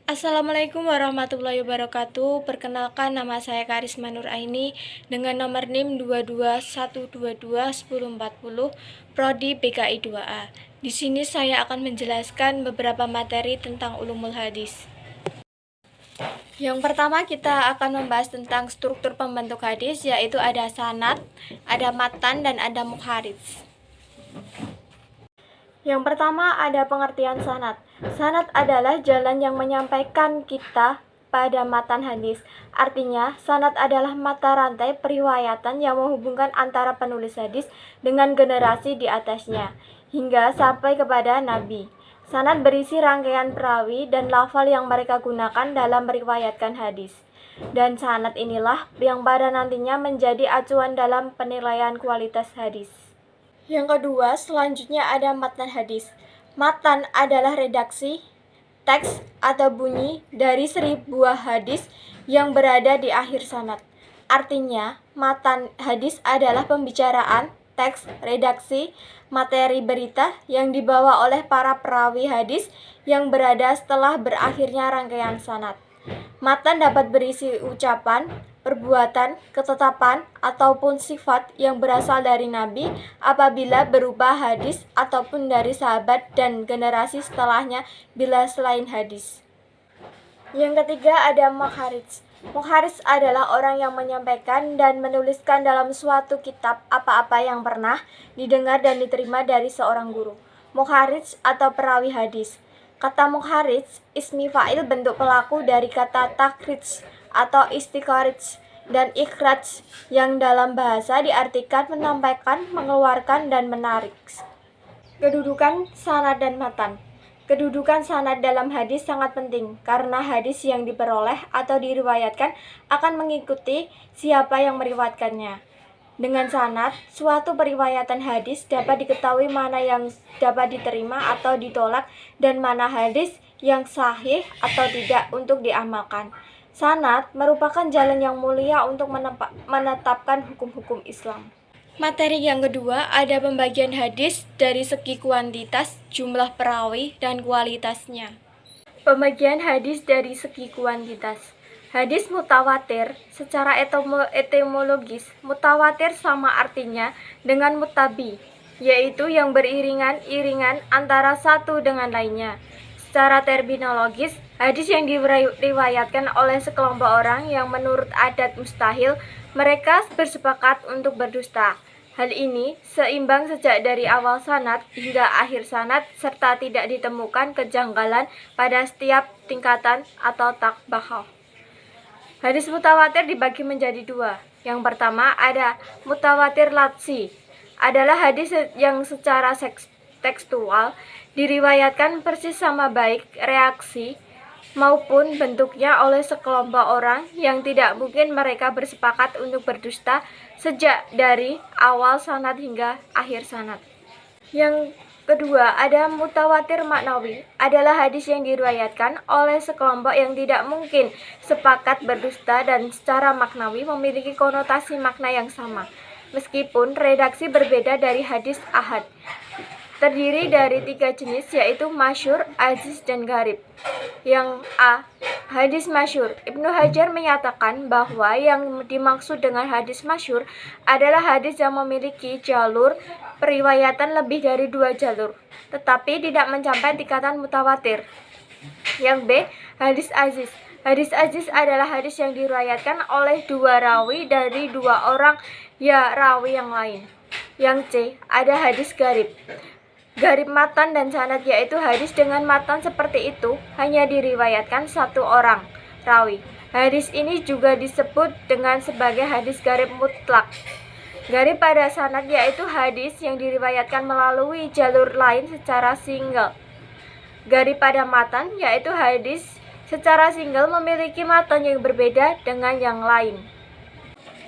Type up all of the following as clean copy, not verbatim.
Assalamualaikum warahmatullahi wabarakatuh. Perkenalkan, nama saya Karisma Nur Aini dengan nomor NIM 221221040 Prodi PKI 2A. Di sini saya akan menjelaskan beberapa materi tentang ulumul hadis. Yang pertama kita akan membahas tentang struktur pembentuk hadis, yaitu ada sanad, ada matan, dan ada mukharij. Yang pertama ada pengertian sanad. Sanad adalah jalan yang menyampaikan kita pada matan hadis. Artinya, sanad adalah mata rantai periwayatan yang menghubungkan antara penulis hadis dengan generasi di atasnya, hingga sampai kepada Nabi. Sanad berisi rangkaian perawi dan lafal yang mereka gunakan dalam meriwayatkan hadis. Dan sanad inilah yang pada nantinya menjadi acuan dalam penilaian kualitas hadis. Yang kedua, selanjutnya ada matan hadis. Matan adalah redaksi, teks atau bunyi dari sebuah hadis yang berada di akhir sanad. Artinya, matan hadis adalah pembicaraan, teks, redaksi, materi berita yang dibawa oleh para perawi hadis yang berada setelah berakhirnya rangkaian sanad. Matan dapat berisi ucapan, perbuatan, ketetapan, ataupun sifat yang berasal dari Nabi apabila berupa hadis ataupun dari sahabat dan generasi setelahnya bila selain hadis. Yang ketiga ada mukharij. Mukharij adalah orang yang menyampaikan dan menuliskan dalam suatu kitab apa-apa yang pernah didengar dan diterima dari seorang guru. Mukharij atau perawi hadis. Kata mukharij, ismi fa'il bentuk pelaku dari kata takhrij atau istikharij dan ikhraj yang dalam bahasa diartikan menyampaikan, mengeluarkan, dan menarik. Kedudukan sanad dan matan. Kedudukan sanad dalam hadis sangat penting karena hadis yang diperoleh atau diriwayatkan akan mengikuti siapa yang meriwayatkannya. Dengan sanad, suatu periwayatan hadis dapat diketahui mana yang dapat diterima atau ditolak dan mana hadis yang sahih atau tidak untuk diamalkan. Sanad merupakan jalan yang mulia untuk menetapkan hukum-hukum Islam. Materi yang kedua ada pembagian hadis dari segi kuantitas, jumlah perawi, dan kualitasnya. Pembagian hadis dari segi kuantitas. Hadis mutawatir secara etimologis, mutawatir sama artinya dengan mutabi, yaitu yang beriringan-iringan antara satu dengan lainnya. Secara terminologis, hadis yang diriwayatkan oleh sekelompok orang yang menurut adat mustahil, mereka bersepakat untuk berdusta. Hal ini seimbang sejak dari awal sanad hingga akhir sanad serta tidak ditemukan kejanggalan pada setiap tingkatan atau tabaqah. Hadis mutawatir dibagi menjadi dua. Yang pertama ada mutawatir latsi, adalah hadis yang secara tekstual diriwayatkan persis sama baik reaksi maupun bentuknya oleh sekelompok orang yang tidak mungkin mereka bersepakat untuk berdusta sejak dari awal sanad hingga akhir sanad. Yang kedua ada mutawatir maknawi, adalah hadis yang diriwayatkan oleh sekelompok yang tidak mungkin sepakat berdusta dan secara maknawi memiliki konotasi makna yang sama, meskipun redaksi berbeda dari hadis ahad. Terdiri dari 3 jenis, yaitu masyhur, aziz, dan gharib. Yang A. Hadis masyhur. Ibnu Hajar menyatakan bahwa yang dimaksud dengan hadis masyhur adalah hadis yang memiliki jalur periwayatan lebih dari 2 jalur, tetapi tidak mencapai tingkatan mutawatir. Yang B. Hadis aziz. Hadis aziz adalah hadis yang diriwayatkan oleh 2 rawi dari 2 orang rawi yang lain. Yang C. Ada hadis gharib. Gharib matan dan sanad, yaitu hadis dengan matan seperti itu hanya diriwayatkan 1 orang rawi. Hadis ini juga disebut dengan sebagai hadis gharib mutlak. Gharib pada sanad yaitu hadis yang diriwayatkan melalui jalur lain secara single. Gharib pada matan yaitu hadis secara single memiliki matan yang berbeda dengan yang lain.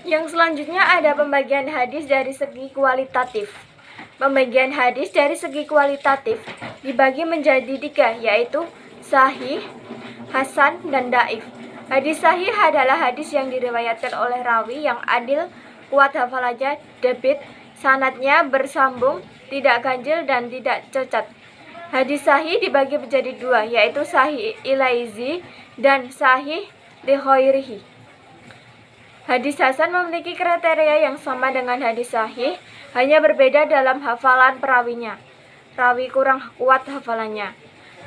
Yang selanjutnya ada pembagian hadis dari segi kualitatif. Pembagian hadis dari segi kualitatif dibagi menjadi 3, yaitu sahih, hasan, dan daif. Hadis sahih adalah hadis yang diriwayatkan oleh rawi yang adil, kuat hafalannya, debit, sanadnya bersambung, tidak ganjil, dan tidak cacat. Hadis sahih dibagi menjadi dua, yaitu sahih ilaizi dan sahih li ghairihi. Hadis hasan memiliki kriteria yang sama dengan hadis sahih, hanya berbeda dalam hafalan perawinya. Rawi kurang kuat hafalannya.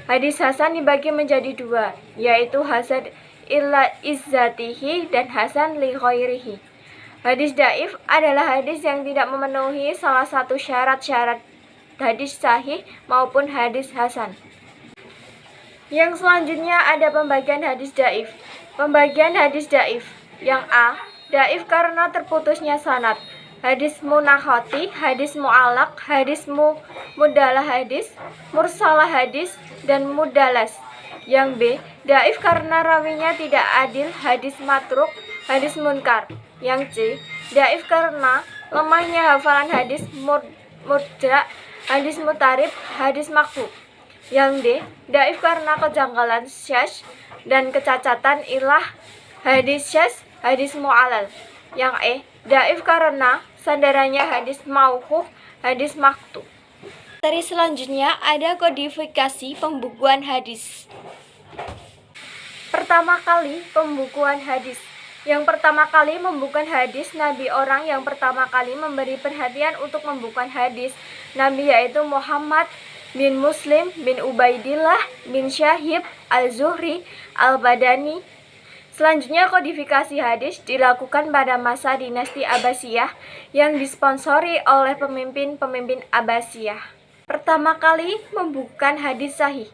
Hadis hasan dibagi menjadi dua, yaitu hasan illa izzatihi dan hasan li ghairihi. Hadis dhaif adalah hadis yang tidak memenuhi salah satu syarat-syarat hadis sahih maupun hadis hasan. Yang selanjutnya ada pembagian hadis dhaif. Pembagian hadis dhaif. Yang A, dhaif karena terputusnya sanad. Hadis munahoti, hadis mu'alak, hadis mudalah hadis, mursalah hadis, dan mudalas. Yang B, dhaif karena rawinya tidak adil, hadis matruk, hadis munkar. Yang C, dhaif karena lemahnya hafalan hadis mudra, hadis mutarib, hadis makfu. Yang D, dhaif karena kejanggalan syaz dan kecacatan ilah, hadis syaz, hadis mu'alal. Yang E, dhaif karena sandarannya hadis mauquf, hadis maktu. Materi selanjutnya ada kodifikasi pembukuan hadis. Pertama kali pembukuan hadis. Yang pertama kali membukukan hadis Nabi, orang yang pertama kali memberi perhatian untuk membukukan hadis Nabi yaitu Muhammad bin Muslim bin Ubaidillah bin Syahib al-Zuhri al-Badani. Selanjutnya kodifikasi hadis dilakukan pada masa dinasti Abbasiyah yang disponsori oleh pemimpin-pemimpin Abbasiyah. Pertama kali membukukan hadis sahih.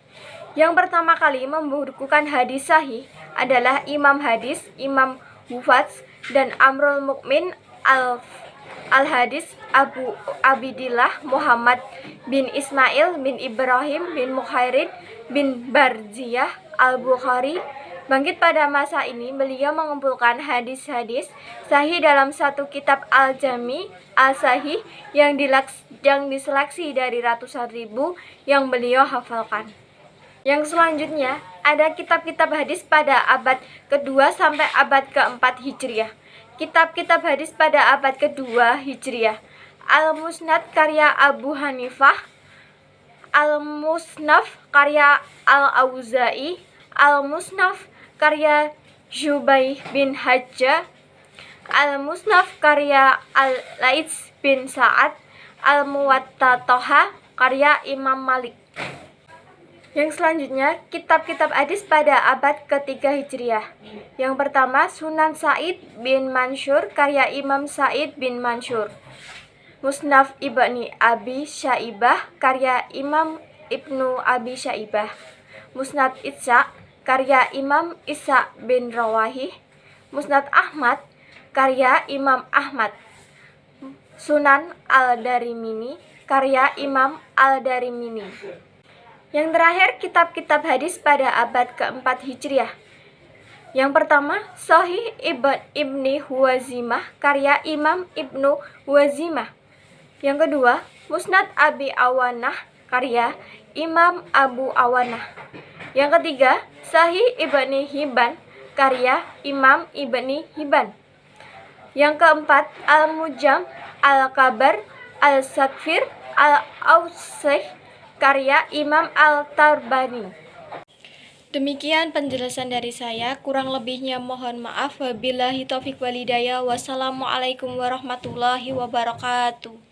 Yang pertama kali membukukan hadis sahih adalah Imam Hadis, Imam Hufaz, dan Amrul Mukmin al-Hadis Abu Abidillah Muhammad bin Ismail bin Ibrahim bin Mukhairid bin Barziyah al-Bukhari. Bangkit pada masa ini, beliau mengumpulkan hadis-hadis sahih dalam satu kitab Al-Jami Al-Sahih yang diseleksi dari ratusan ribu yang beliau hafalkan. Yang selanjutnya ada kitab-kitab hadis pada abad kedua sampai abad keempat Hijriah. Kitab-kitab hadis pada abad kedua Hijriah: Al-Musnad karya Abu Hanifah, Al-Musnaf karya Al-Auza'i, Al-Musnaf karya Jubaih bin Hajjah, Al-Musnaf karya Al-Laits bin Sa'ad, Al-Muwatta Toha karya Imam Malik. Yang selanjutnya, kitab-kitab hadis pada abad ketiga Hijriah. Yang pertama, Sunan Sa'id bin Mansur karya Imam Sa'id bin Mansur. Musnaf Ibni Abi Syaibah karya Imam Ibnu Abi Syaibah. Musnad Ishaq karya Imam Ishaq bin Rawahi. Musnad Ahmad karya Imam Ahmad. Sunan Al-Darimini karya Imam Al-Darimini. Yang terakhir, kitab-kitab hadis pada abad keempat Hijriah. Yang pertama, Sahih Ibni Huwazimah karya Imam Ibnu Huwazimah. Yang kedua, Musnad Abi Awanah karya Imam Abu Awanah. Yang ketiga, Sahih Ibni Hibban karya Imam Ibni Hibban. Yang keempat, Al-Mujam Al-Kabar Al-Sakfir Al-Awsih karya Imam Al-Tarbani. Demikian penjelasan dari saya, kurang lebihnya mohon maaf. Wabillahi taufiq walhidayah. Wassalamualaikum warahmatullahi wabarakatuh.